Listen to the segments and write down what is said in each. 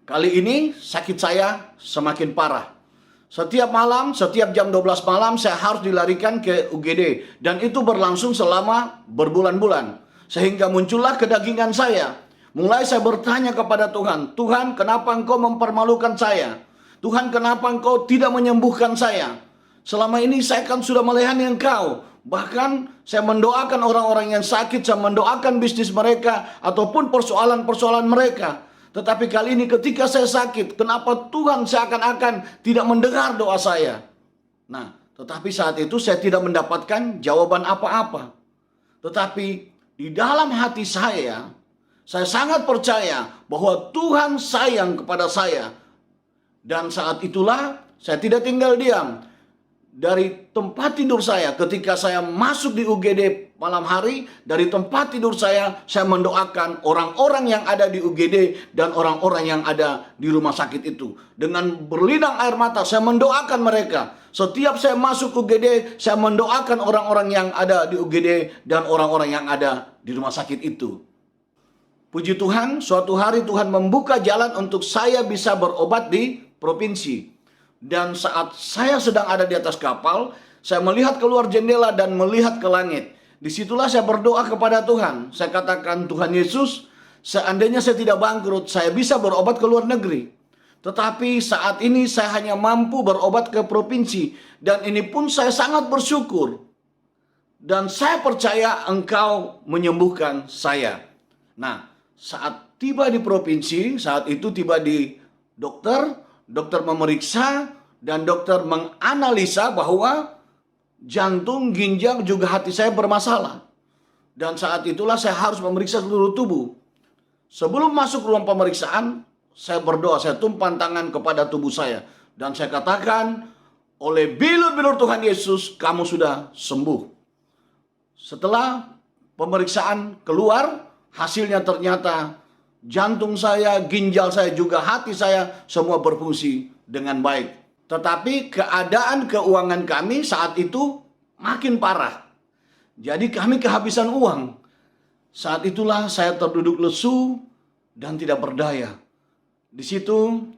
Kali ini sakit saya semakin parah. Setiap malam, setiap jam 12 malam saya harus dilarikan ke UGD. Dan itu berlangsung selama berbulan-bulan. Sehingga muncullah kedagingan saya. Mulai saya bertanya kepada Tuhan, Tuhan, kenapa Engkau mempermalukan saya? Tuhan, kenapa Engkau tidak menyembuhkan saya? Selama ini saya kan sudah melayani Engkau. Bahkan saya mendoakan orang-orang yang sakit, saya mendoakan bisnis mereka ataupun persoalan-persoalan mereka. Tetapi kali ini ketika saya sakit, kenapa Tuhan seakan-akan tidak mendengar doa saya? Nah, tetapi saat itu saya tidak mendapatkan jawaban apa-apa. Tetapi di dalam hati saya sangat percaya bahwa Tuhan sayang kepada saya. Dan saat itulah saya tidak tinggal diam. Dari tempat tidur saya, ketika saya masuk di UGD malam hari, dari tempat tidur saya mendoakan orang-orang yang ada di UGD dan orang-orang yang ada di rumah sakit itu. Dengan berlinang air mata, saya mendoakan mereka. Setiap saya masuk UGD, saya mendoakan orang-orang yang ada di UGD dan orang-orang yang ada di rumah sakit itu. Puji Tuhan, suatu hari Tuhan membuka jalan untuk saya bisa berobat di provinsi. Dan saat saya sedang ada di atas kapal, saya melihat keluar jendela dan melihat ke langit. Disitulah saya berdoa kepada Tuhan. Saya katakan, Tuhan Yesus, seandainya saya tidak bangkrut, saya bisa berobat ke luar negeri. Tetapi saat ini saya hanya mampu berobat ke provinsi. Dan ini pun saya sangat bersyukur. Dan saya percaya Engkau menyembuhkan saya. Nah, saat tiba di provinsi, saat itu tiba di dokter memeriksa dan dokter menganalisa bahwa jantung, ginjal, juga hati saya bermasalah. Dan saat itulah saya harus memeriksa seluruh tubuh. Sebelum masuk ruang pemeriksaan, saya berdoa, saya tumpang tangan kepada tubuh saya. Dan saya katakan, oleh bilur-bilur Tuhan Yesus, kamu sudah sembuh. Setelah pemeriksaan keluar, hasilnya ternyata jantung saya, ginjal saya, juga hati saya semua berfungsi dengan baik. Tetapi keadaan keuangan kami saat itu makin parah. Jadi kami kehabisan uang. Saat itulah saya terduduk lesu dan tidak berdaya. Di situ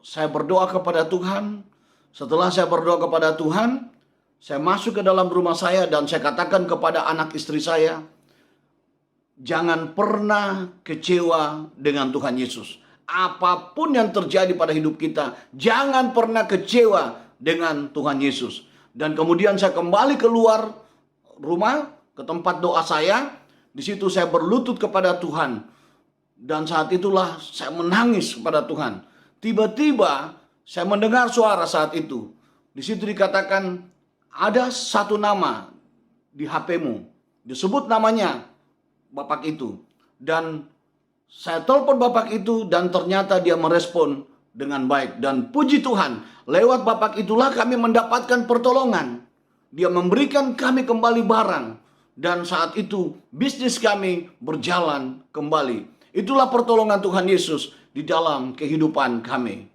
saya berdoa kepada Tuhan. Setelah saya berdoa kepada Tuhan, saya masuk ke dalam rumah saya dan saya katakan kepada anak istri saya, jangan pernah kecewa dengan Tuhan Yesus. Apapun yang terjadi pada hidup kita, jangan pernah kecewa dengan Tuhan Yesus. Dan kemudian saya kembali keluar rumah ke tempat doa saya. Di situ saya berlutut kepada Tuhan. Dan saat itulah saya menangis kepada Tuhan. Tiba-tiba saya mendengar suara saat itu. Di situ dikatakan ada satu nama di HP-mu. Disebut namanya Bapak itu. Dan saya telepon Bapak itu dan ternyata dia merespon dengan baik. Dan puji Tuhan, lewat Bapak itulah kami mendapatkan pertolongan. Dia memberikan kami kembali barang. Dan saat itu bisnis kami berjalan kembali. Itulah pertolongan Tuhan Yesus di dalam kehidupan kami.